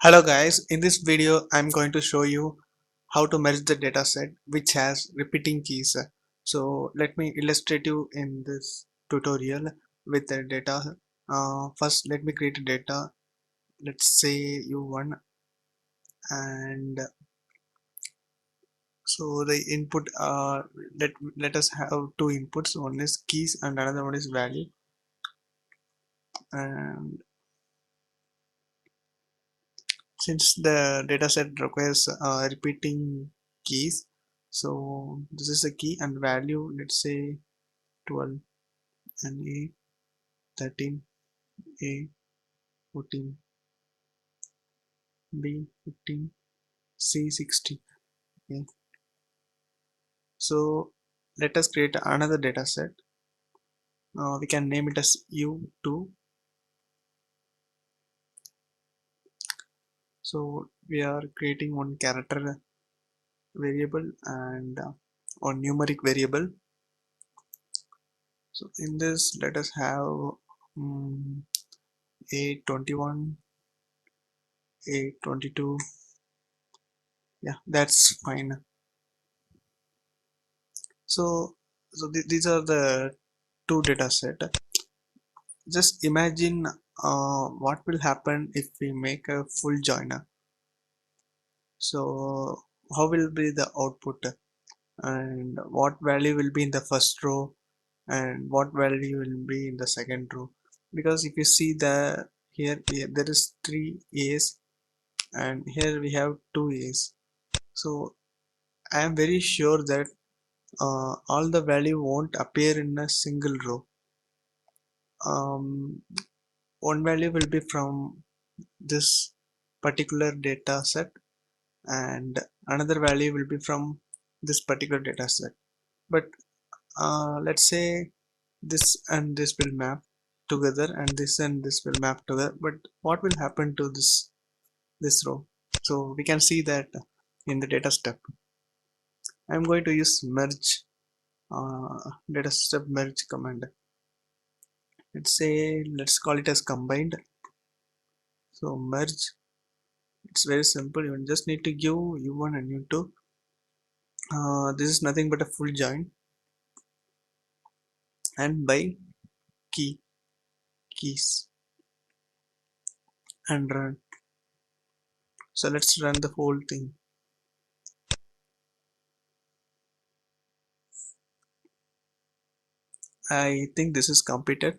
Hello guys, in this video I'm going to show you how to merge the dataset which has repeating keys. So let me illustrate you in this tutorial with the data. First let me create a data, let's say U1, and so the input let us have two inputs, one is keys and another one is value. And since the dataset requires repeating keys, so this is a key and value, let's say 12 and A 13, A 14, B 15, C 60. Okay. So let us create another data set. We can name it as U2. So we are creating one character variable and one numeric variable. So in this, let us have A21, A22. Yeah, that's fine. So these are the two data set. Just imagine what will happen if we make a full joiner. So how will be the output, and what value will be in the first row and what value will be in the second row? Because if you see the here there is three A's and here we have two A's. So I am very sure that all the value won't appear in a single row. Um, one value will be from this particular data set and another value will be from this particular data set. But let's say this and this will map together and this will map together, but what will happen to this row? So we can see that in the data step. I'm going to use merge, data step merge command. Let's call it as combined. So merge, it's very simple. You just need to give u1 and u2. This is nothing but a full join and by keys and run. So let's run the whole thing. I think this is completed.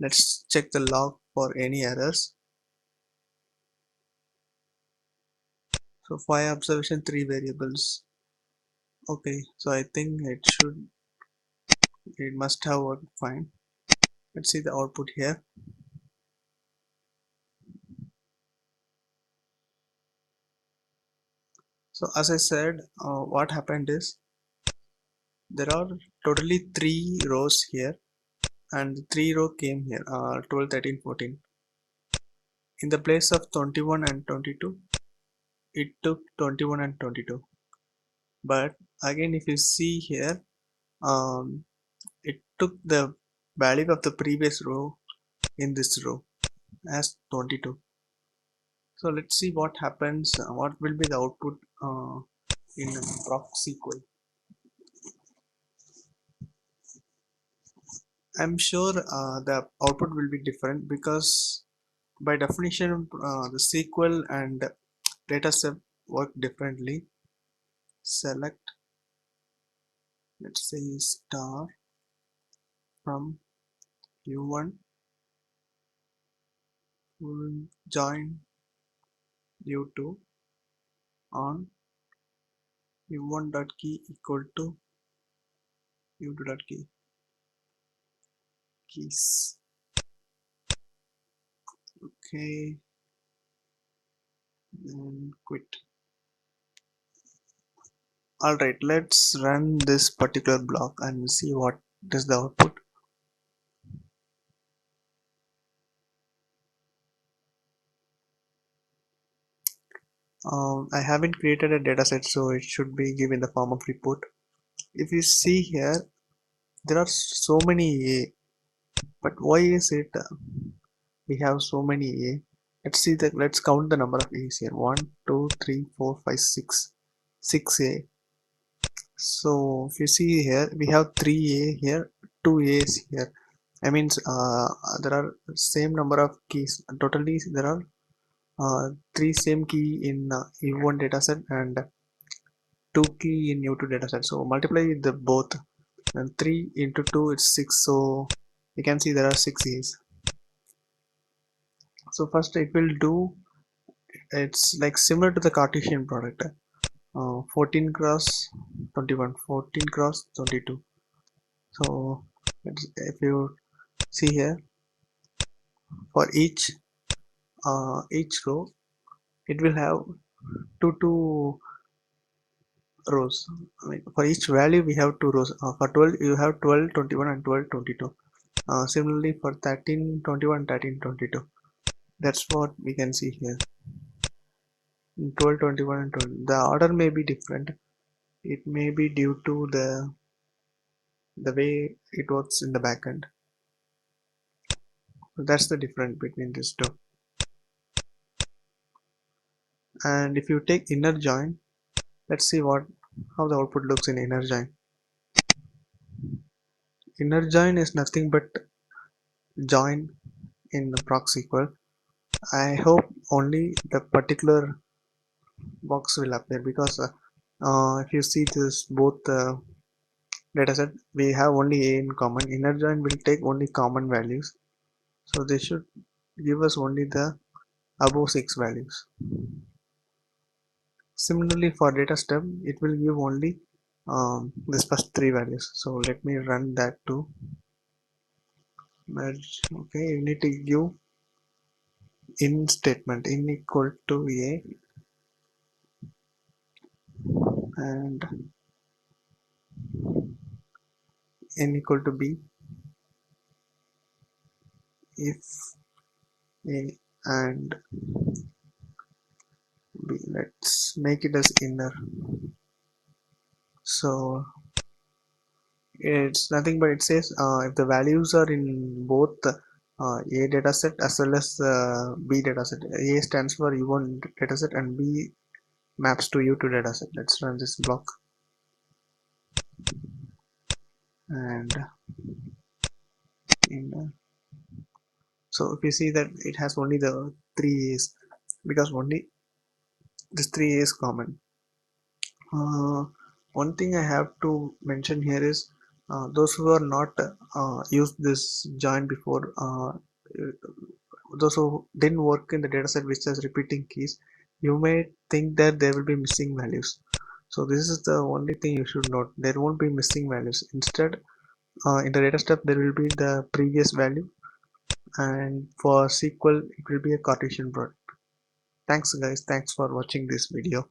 Let's check the log for any errors. So 5 observation, 3 variables. Okay, so I think it must have worked fine. Let's see the output here. So as I said, what happened is there are totally 3 rows here and the 3 row came here, 12, 13, 14. In the place of 21 and 22, it took 21 and 22. But again, if you see here, it took the value of the previous row in this row as 22. So let's see what happens, what will be the output in PROC SQL. I'm sure the output will be different because by definition the SQL and dataset work differently. Select, let's say, star from u1, will join u2 on u1 dot key equal to u2 dot key keys. Okay, and quit. Alright, let's run this particular block and see what is the output. I haven't created a dataset, so it should be given the form of report. If you see here, there are so many A, but why is it we have so many A? Let's count the number of A's here. 1, 2, 3, 4, 5, 6. 6A. So if you see here, we have 3A here, 2 A's here. I means there are same number of keys. Totally there are three same key in U1 dataset and 2 key in U2 dataset. So multiply the both, and 3 into 2 is 6. So you can see there are 6 A's. So first it will do, it's like similar to the Cartesian product. 14 cross 21, 14 cross 22. So if you see here, for each row it will have two rows. I mean, for each value we have two rows. For 12 you have 12, 21 and 12, 22. Similarly for 13, 21, 13, 22. That's what we can see here. 12, 21 and 12. The order may be different. It may be due to the way it works in the backend. So that's the difference between these two. And if you take inner join, let's see how the output looks in inner join. Inner join is nothing but join in the PROC SQL. I hope only the particular box will appear, because if you see this both dataset, we have only A in common. Inner join will take only common values, so they should give us only the above 6 values. Similarly for data step, it will give only this first 3 values. So let me run that too. Merge. Okay, you need to give in statement, in equal to A and n equal to B if A and B. Let's make it as inner. So it's nothing but it says if the values are in both A dataset as well as B dataset. A stands for U1 dataset and B maps to U2 dataset. Let's run this block, and inner. So if you see that it has only the 3 A's, because only this 3 A is common. One thing I have to mention here is those who are not used this join before, those who didn't work in the dataset which has repeating keys, you may think that there will be missing values. So this is the only thing you should note. There won't be missing values. Instead, in the data step there will be the previous value, and for SQL it will be a Cartesian product. Thanks guys, thanks for watching this video.